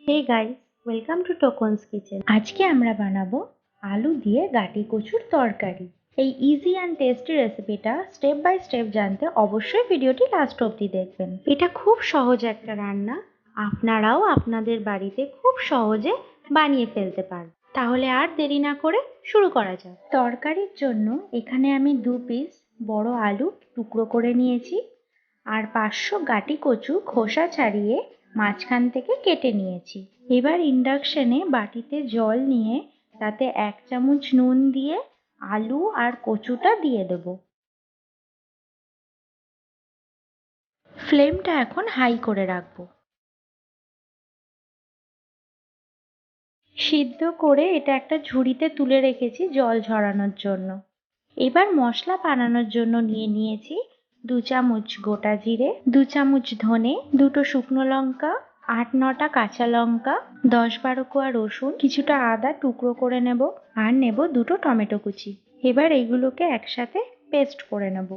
Hey guys, welcome to Tokon's kitchen. আজকে আমরা বানাবো আলু দিয়ে গাটি কচুর তরকারি। এই ইজি অ্যান্ড টেস্টি রেসিপিটা স্টেপ বাই স্টেপ জানতে অবশ্যই ভিডিওটি লাস্ট অবধি দেখবেন। এটা খুব সহজ একটা রান্না, আপনারাও আপনাদের বাড়িতে খুব সহজে বানিয়ে ফেলতে পারেন। তাহলে আর দেরি না করে শুরু করা যাক। তরকারির জন্য এখানে আমি 2 পিস বড় আলু টুকরো করে নিয়েছি আর 500 গাটি কচু খোসা ছাড়িয়ে মাঝখান থেকে কেটে নিয়েছি। এবার ইন্ডাকশনে বাটিতে জল নিয়ে তাতে 1 চামচ নুন দিয়ে আলু আর কচুটা দিয়ে দেব। ফ্লেমটা এখন হাই করে রাখবো। সিদ্ধ করে এটা একটা ঝুড়িতে তুলে রেখেছি জল ঝরানোর জন্য। এবার মশলা বানানোর জন্য নিয়ে নিয়েছি 2 চামচ গোটা জিরে, 2 চামচ ধনে, 2টো শুকনো লঙ্কা, 8-9টা কাঁচা লঙ্কা, 10-12 কোয়া রসুন, কিছুটা আদা টুকরো করে নেব আর নেব 2টো টমেটো কুচি। এবার এগুলোকে একসাথে পেস্ট করে নেব।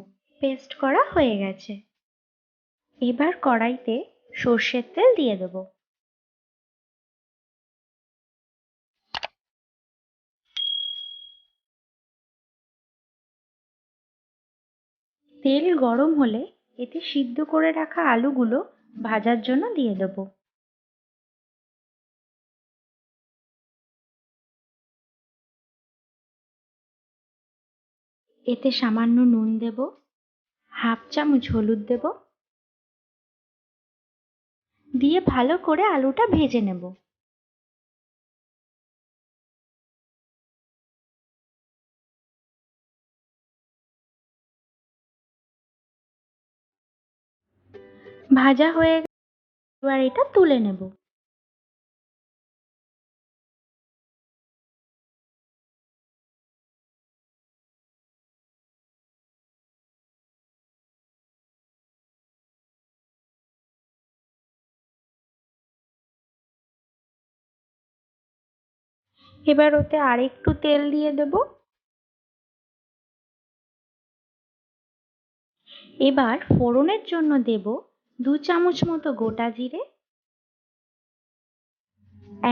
পেস্ট করা হয়ে গেছে। এবার কড়াইতে সর্ষের তেল দিয়ে দেব। তেল গরম হলে এতে সিদ্ধ করে রাখা আলুগুলো ভাজার জন্য দিয়ে দেব। এতে সামান্য নুন দেব, 1/2 চামচ হলুদ দেব, দিয়ে ভালো করে আলুটা ভেজে নেব। ভাজা হয়ে এবার এটা তুলে নেব। এবার ওতে আরেকটু তেল দিয়ে দেব। এবার ফোড়নের জন্য দেব 2 চামচ মতো গোটা জিরে,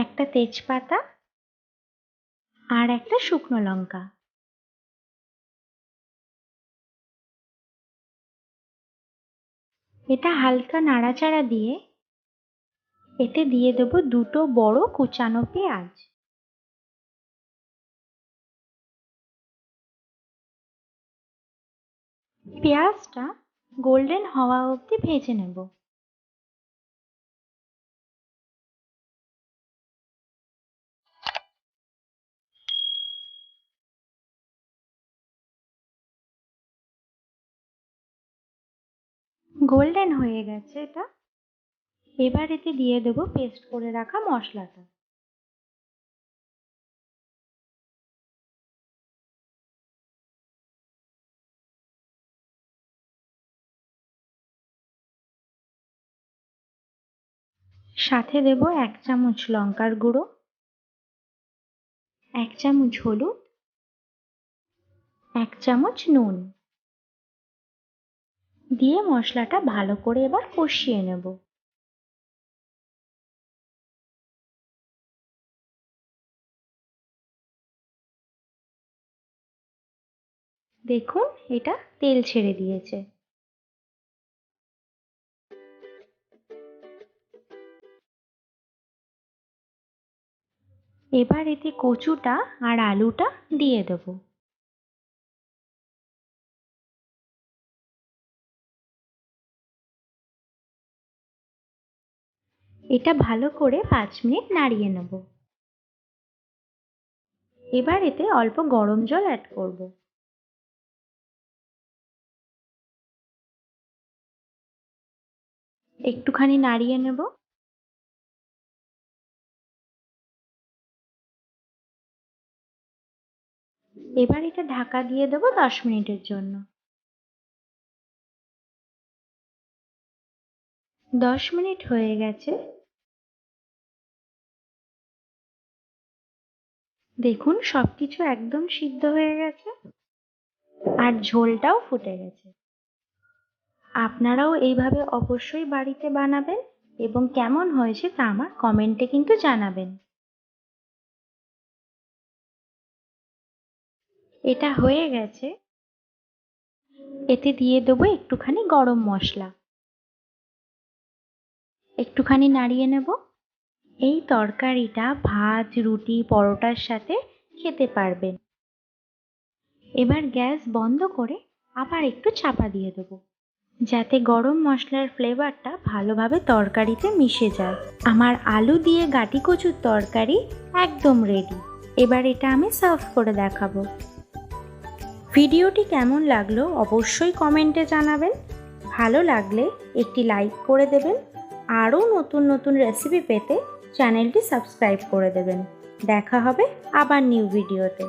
একটা তেজপাতা আর একটা শুকনো লঙ্কা। এটা হালকা নাড়াচাড়া দিয়ে এতে দিয়ে দেব 2টো বড় কুচানো পেঁয়াজ। পেঁয়াজটা গোল্ডেন হওয়া অবধি ভেজে নেব। গোল্ডেন হয়ে গেছে এটা। এবার এতে দিয়ে দেব পেস্ট করে রাখা মশলাটা। সাথে দেব 1 চামচ লঙ্কার গুঁড়ো, 1 চামচ হলুদ, 1 চামচ নুন দিয়ে মশলাটা ভালো করে এবার কষিয়ে নেব। দেখুন এটা তেল ছেড়ে দিয়েছে। এবার এতে কচুটা আর আলুটা দিয়ে দেব। এটা ভালো করে 5 মিনিট নাড়িয়ে নেব। এবার এতে অল্প গরম জল অ্যাড করব। একটুখানি নাড়িয়ে নেব। এবার এটা ঢাকা দিয়ে দেব 10 মিনিটের জন্য। 10 মিনিট হয়ে গেছে। দেখুন সবকিছু একদম সিদ্ধ হয়ে গেছে আর ঝোলটাও ফুটে গেছে। আপনারাও এইভাবে অবশ্যই বাড়িতে বানাবেন এবং কেমন হয়েছে তা আমার কমেন্টে কিন্তু জানাবেন। এটা হয়ে গেছে। এতে দিয়ে দেবো একটুখানি গরম মশলা, একটুখানি নাড়িয়ে নেব। এই তরকারিটা ভাত, রুটি, পরোটার সাথে খেতে পারবেন। এবার গ্যাস বন্ধ করে আবার একটু চাপা দিয়ে দেবো, যাতে গরম মশলার ফ্লেভারটা ভালোভাবে তরকারিতে মিশে যায়। আমার আলু দিয়ে গাটি কচুর তরকারি একদম রেডি। এবার এটা আমি সার্ভ করে দেখাবো। ভিডিওটি কেমন লাগলো অবশ্যই কমেন্টে জানাবেন। ভালো লাগলে একটি লাইক করে দেবেন। আরও নতুন নতুন রেসিপি পেতে চ্যানেলটি সাবস্ক্রাইব করে দেবেন। দেখা হবে আবার নিউ ভিডিওতে।